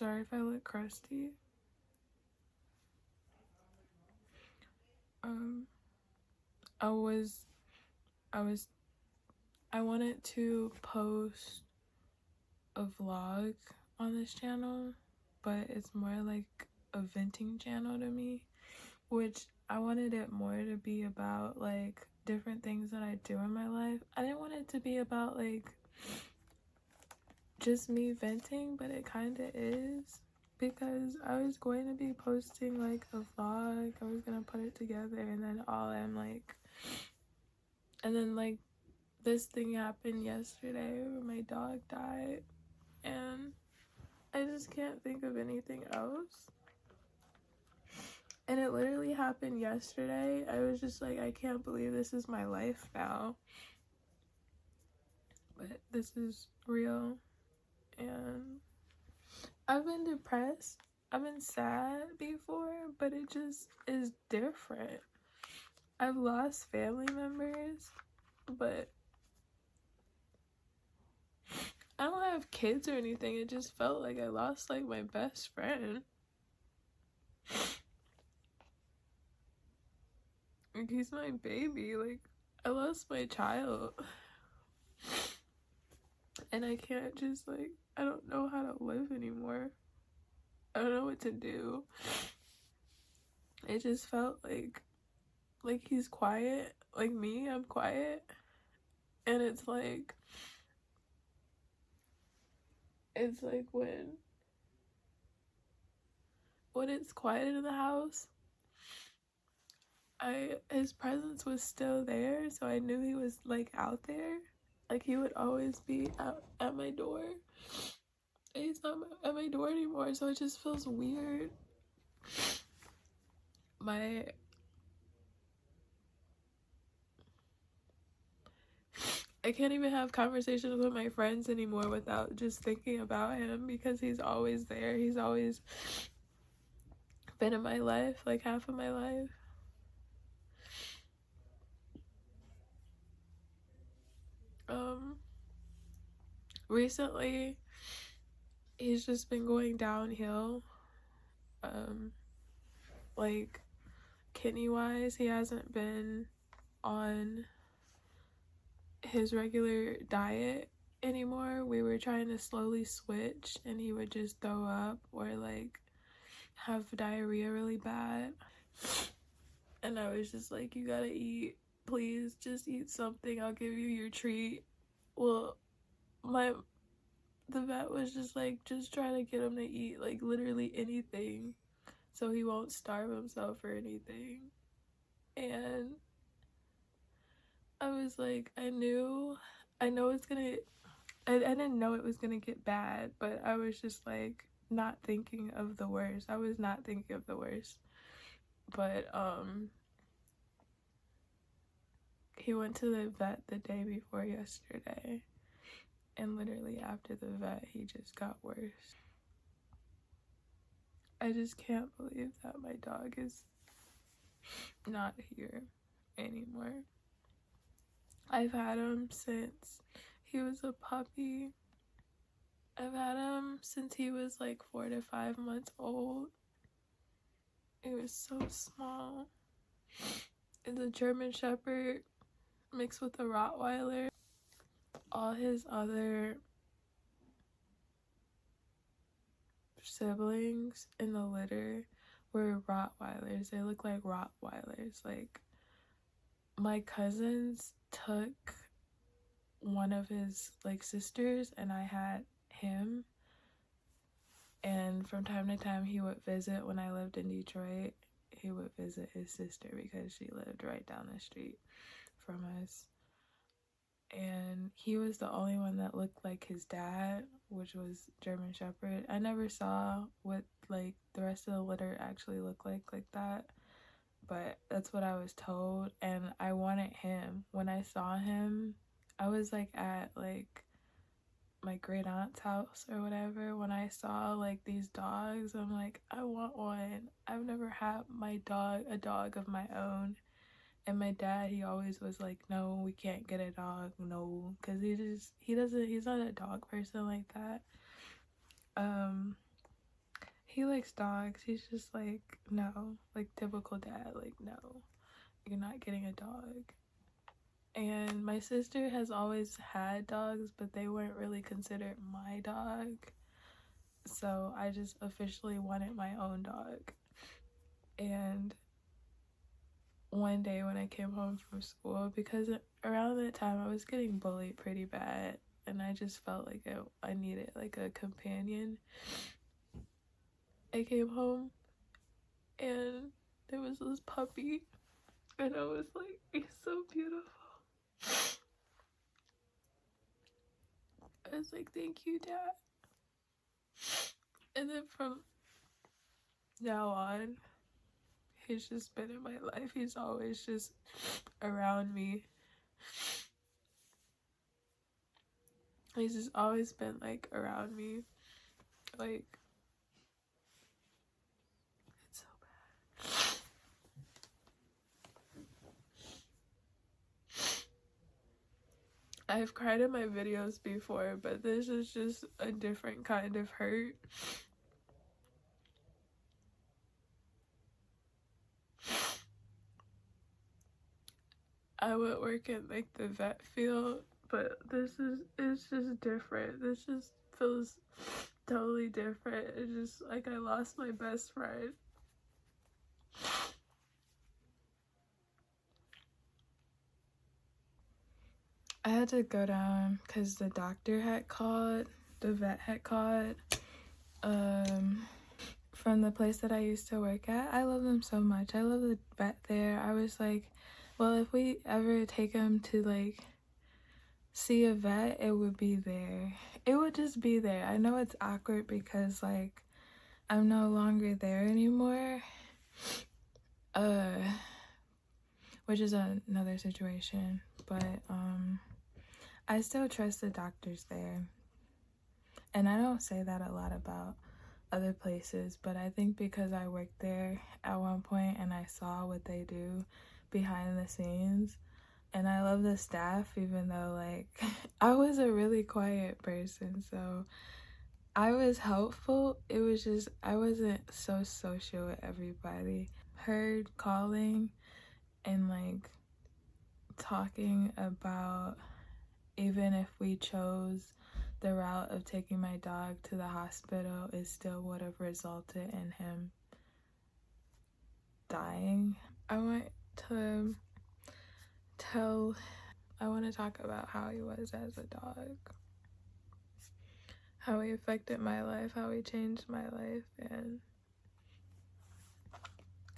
Sorry if I look crusty. Um, I was, I was, I wanted to post a vlog on this channel, but it's more like a venting channel to me, which I wanted it more to be about like different things that I do in my life. I didn't want it to be about like just me venting, but it kind of is, because I was going to be posting like a vlog. I was gonna put it together, and then like this thing happened yesterday where my dog died, and I just can't think of anything else. And it literally happened yesterday. I was just like, I can't believe this is my life now. But this is real. And I've been depressed. I've been sad before, but it just is different. I've lost family members, but I don't have kids or anything. It just felt like I lost like my best friend. Like, he's my baby. Like, I lost my child. And I can't just like, I don't know how to live anymore. I don't know what to do. It just felt like he's quiet. Like me, I'm quiet. And it's like when it's quiet in the house, his presence was still there, so I knew he was like out there. Like he would always be out at my door. And he's not at my door anymore, so it just feels weird. I can't even have conversations with my friends anymore without just thinking about him, because he's always there. He's always been in my life, like half of my life. Recently he's just been going downhill. Like kidney wise, he hasn't been on his regular diet anymore. We were trying to slowly switch, and he would just throw up or like have diarrhea really bad. And I was just like, you gotta eat, please, just eat something, I'll give you your treat. Well, the vet was just like, just try to get him to eat like literally anything so he won't starve himself or anything. And I was like, I know it's gonna, I didn't know it was gonna get bad, but I was just like not thinking of the worst. I was not thinking of the worst. But he went to the vet the day before yesterday, and literally after the vet he just got worse. I just can't believe that my dog is not here anymore. I've had him since he was a puppy. I've had him since he was like 4 to 5 months old. He was so small. It's a German Shepherd mixed with a Rottweiler. All his other siblings in the litter were Rottweilers. They look like Rottweilers. Like, my cousins took one of his like sisters, and I had him, and from time to time he would visit. When I lived in Detroit, he would visit his sister because she lived right down the street from us. And he was the only one that looked like his dad, which was German Shepherd. I never saw what like the rest of the litter actually looked like that, but that's what I was told. And I wanted him. When I saw him, I was like at like my great aunt's house or whatever. When I saw like these dogs, I'm like, I want one. I've never had a dog of my own. And my dad, he always was like, no, we can't get a dog, no, because he's not a dog person like that. he likes dogs. He's just like, no, like typical dad, like, no, you're not getting a dog. And my sister has always had dogs, but they weren't really considered my dog. So I just officially wanted my own dog. And one day when I came home from school, because around that time I was getting bullied pretty bad, and I just felt like I needed like a companion. I came home and there was this puppy, and I was like, he's so beautiful. I was like, thank you, Dad. And then from now on, he's just been in my life. He's always just around me. He's just always been like around me. Like, it's so bad. I've cried in my videos before, but this is just a different kind of hurt. I would work in like the vet field, but it's just different. This just feels totally different. It's just like I lost my best friend. I had to go down because the doctor had called, the vet had called, from the place that I used to work at. I love them so much. I love the vet there. I was like, well, if we ever take him to like see a vet, it would be there. It would just be there. I know it's awkward because like I'm no longer there anymore. Which is another situation. But I still trust the doctors there. And I don't say that a lot about other places, but I think because I worked there at one point and I saw what they do behind the scenes, and I love the staff, even though like I was a really quiet person, so I was helpful. It was just I wasn't so social with everybody. Her calling and like talking about even if we chose the route of taking my dog to the hospital, it still would have resulted in him dying. I want to talk about how he was as a dog, how he affected my life, how he changed my life, and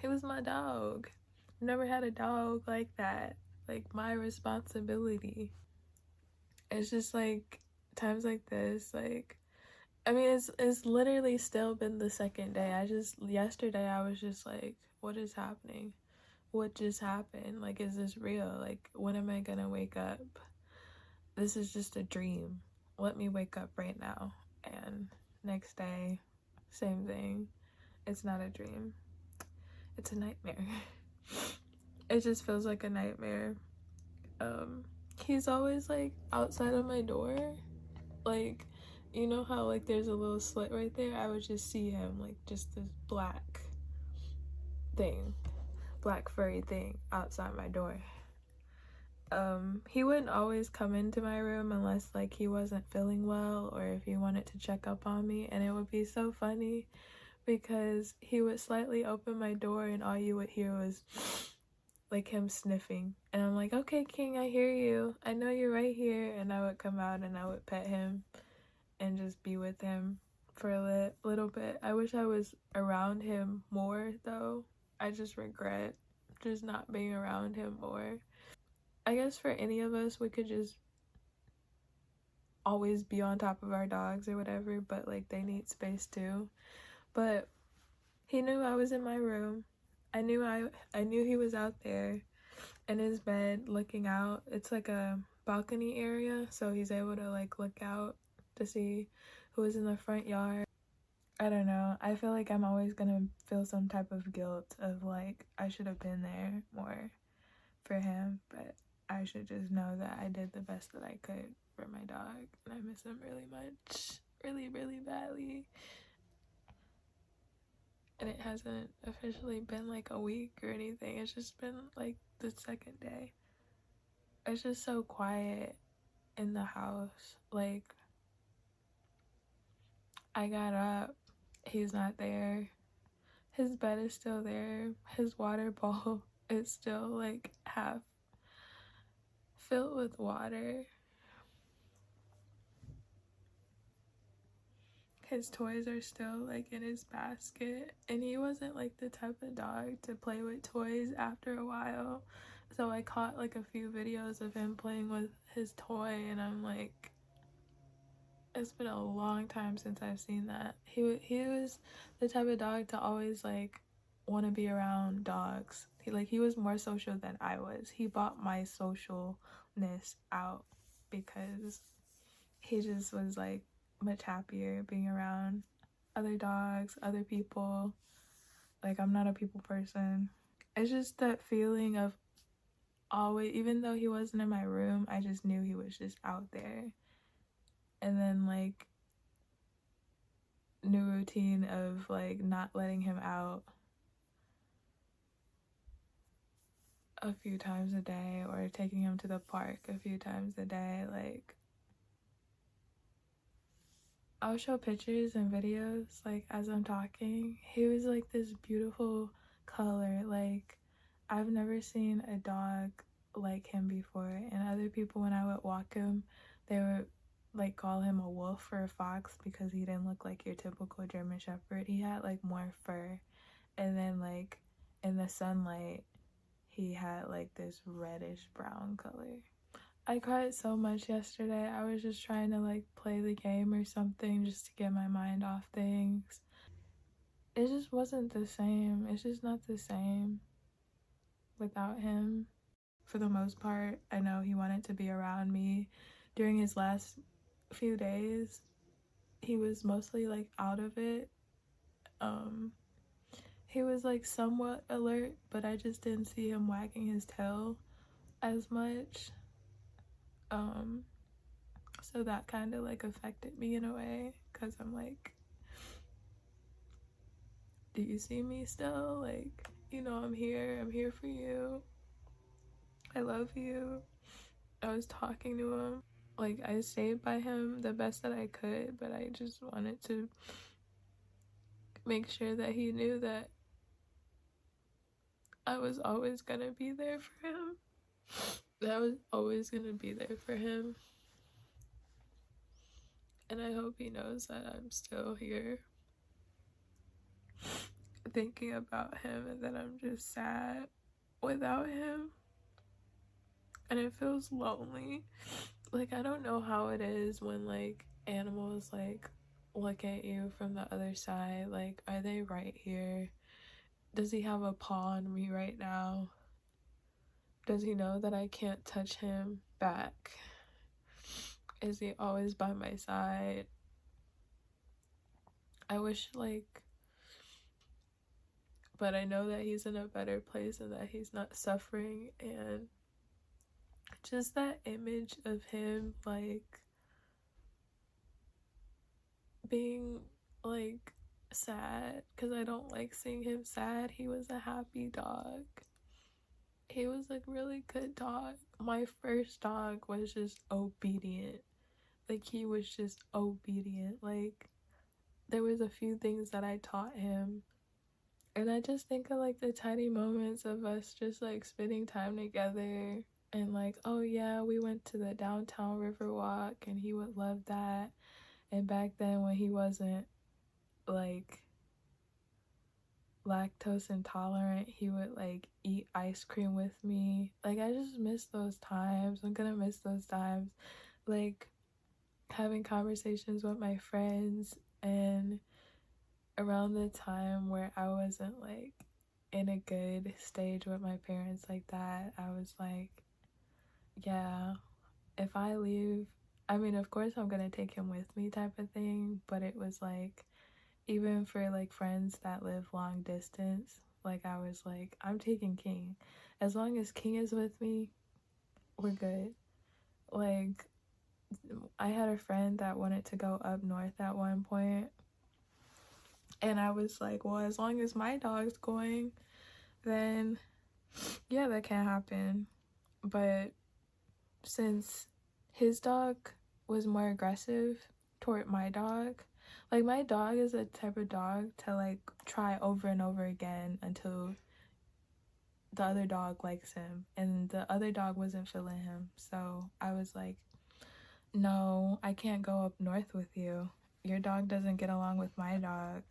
he was my dog. Never had a dog like that, like my responsibility. It's just like times like this, like I mean, it's literally still been the second day. Yesterday I was just like, what is happening? What just happened? Like, is this real? Like, when am I gonna wake up? This is just a dream. Let me wake up right now. And next day, same thing. It's not a dream. It's a nightmare. It just feels like a nightmare. He's always like outside of my door. Like, you know how like there's a little slit right there? I would just see him like just this black furry thing outside my door. He wouldn't always come into my room unless like he wasn't feeling well or if he wanted to check up on me, and it would be so funny because he would slightly open my door and all you would hear was like him sniffing, and I'm like, okay, King, I hear you, I know you're right here, and I would come out and I would pet him and just be with him for a little bit. I wish I was around him more though. I just regret just not being around him more. I guess for any of us, we could just always be on top of our dogs or whatever, but like they need space too. But he knew I was in my room. I knew he was out there in his bed looking out. It's like a balcony area, so he's able to like look out to see who is in the front yard. I don't know. I feel like I'm always gonna feel some type of guilt of like I should have been there more for him, but I should just know that I did the best that I could for my dog, and I miss him really much, really, really badly. and it hasn't officially been like a week or anything. It's just been like the second day. It's just so quiet in the house. Like, I got up, he's not there. His bed is still there. His water bowl is still like half filled with water. His toys are still like in his basket, and he wasn't like the type of dog to play with toys after a while. So I caught like a few videos of him playing with his toy, and I'm like, it's been a long time since I've seen that. He was the type of dog to always like want to be around dogs. He was more social than I was. He bought my socialness out because he just was like much happier being around other dogs, other people. Like, I'm not a people person. It's just that feeling of always, even though he wasn't in my room, I just knew he was just out there. And then like new routine of like not letting him out a few times a day or taking him to the park a few times a day. Like, I'll show pictures and videos like as I'm talking. He was like this beautiful color. Like, I've never seen a dog like him before. And other people, when I would walk him, they would like call him a wolf or a fox because he didn't look like your typical German Shepherd. He had like more fur. And then like in the sunlight, he had like this reddish brown color. I cried so much yesterday. I was just trying to like play the game or something just to get my mind off things. It just wasn't the same. It's just not the same without him. For the most part, I know he wanted to be around me. During his last few days, he was mostly like out of it. He was like somewhat alert, but I just didn't see him wagging his tail as much. So that kind of like affected me in a way, because I'm like, do you see me still? Like, I'm here for you. I love you. I was talking to him. Like, I stayed by him the best that I could, but I just wanted to make sure that he knew that I was always gonna be there for him. That I was always gonna be there for him. And I hope he knows that I'm still here thinking about him, and that I'm just sad without him. And it feels lonely. Like, I don't know how it is when like animals like look at you from the other side. Like, are they right here? Does he have a paw on me right now? Does he know that I can't touch him back? Is he always by my side? I wish like, but I know that he's in a better place and that he's not suffering. And just that image of him like being like sad, because I don't like seeing him sad. He was a happy dog. He was like really good dog. My first dog was just obedient. Like, he was just obedient. Like, there was a few things that I taught him, and I just think of like the tiny moments of us just like spending time together. And like, oh yeah, we went to the downtown river walk and he would love that. And back then when he wasn't like lactose intolerant, he would like eat ice cream with me. Like, I just miss those times. I'm gonna miss those times. Like, having conversations with my friends, and around the time where I wasn't like in a good stage with my parents like that, I was like, yeah, if I leave, I mean, of course I'm gonna take him with me type of thing. But it was like, even for like friends that live long distance, like, I was like, I'm taking King. As long as King is with me, we're good. Like, I had a friend that wanted to go up north at one point, And I was like, well, as long as my dog's going, then yeah, that can happen. But since his dog was more aggressive toward my dog, like my dog is the type of dog to like try over and over again until the other dog likes him, and the other dog wasn't feeling him. So I was like, no, I can't go up north with you. Your dog doesn't get along with my dog.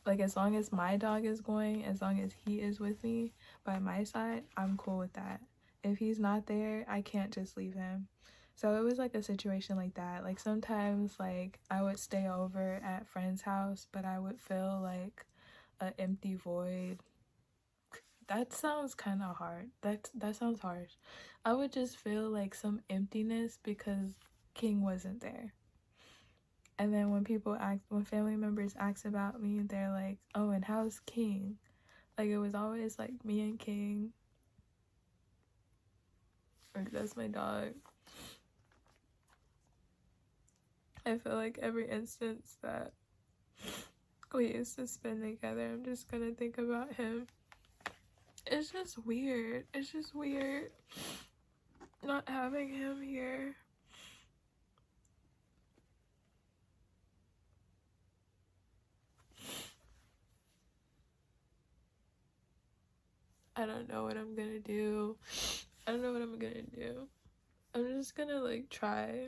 Like, as long as my dog is going, as long as he is with me by my side, I'm cool with that. If he's not there, I can't just leave him. So it was like a situation like that. Like sometimes like I would stay over at friend's house, but I would feel like an empty void. That sounds kind of hard. That sounds harsh. I would just feel like some emptiness because King wasn't there. And then when family members ask about me, they're like, "Oh, and how's King?" Like it was always like me and King. Like that's my dog. I feel like every instance that we used to spend together, I'm just gonna think about him. It's just weird. It's just weird not having him here. I don't know what I'm gonna do. I don't know what I'm gonna do. I'm just gonna like try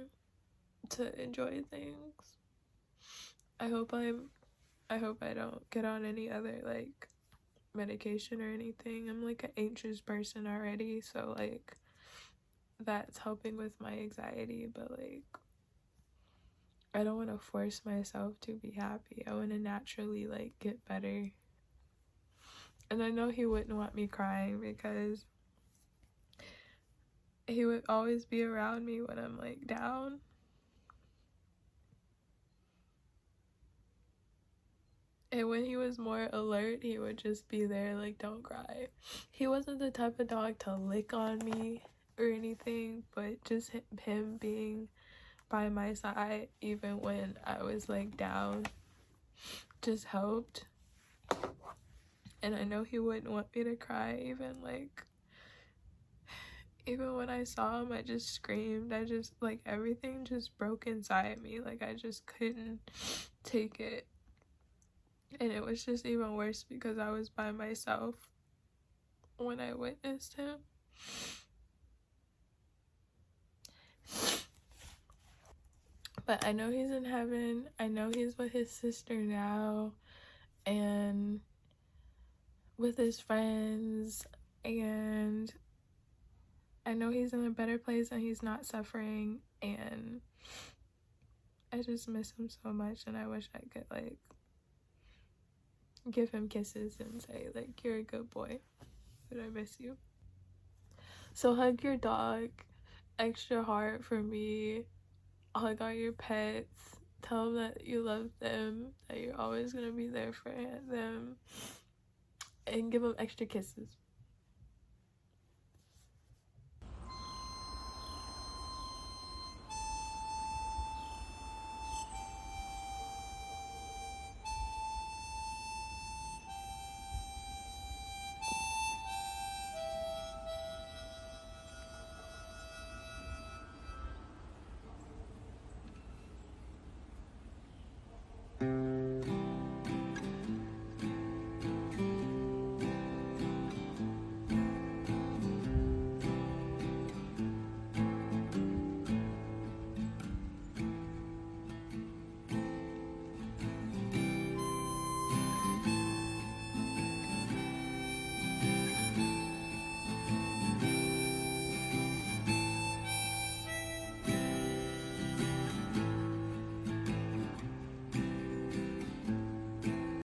to enjoy things. I hope I don't get on any other like medication or anything. I'm like an anxious person already, so like that's helping with my anxiety, but like I don't want to force myself to be happy. I want to naturally like get better. And I know he wouldn't want me crying because he would always be around me when I'm like down. And when he was more alert, he would just be there like, don't cry. He wasn't the type of dog to lick on me or anything, but just him being by my side even when I was like down just helped. And I know he wouldn't want me to cry even when I saw him, I just screamed. I just like everything just broke inside me. Like I just couldn't take it. And it was just even worse because I was by myself when I witnessed him. But I know he's in heaven. I know he's with his sister now and with his friends. And I know he's in a better place and he's not suffering. And I just miss him so much. And I wish I could like give him kisses and say like, you're a good boy, but I miss you. So hug your dog extra hard for me. Hug all your pets. Tell them that you love them, that you're always gonna be there for them, and give them extra kisses.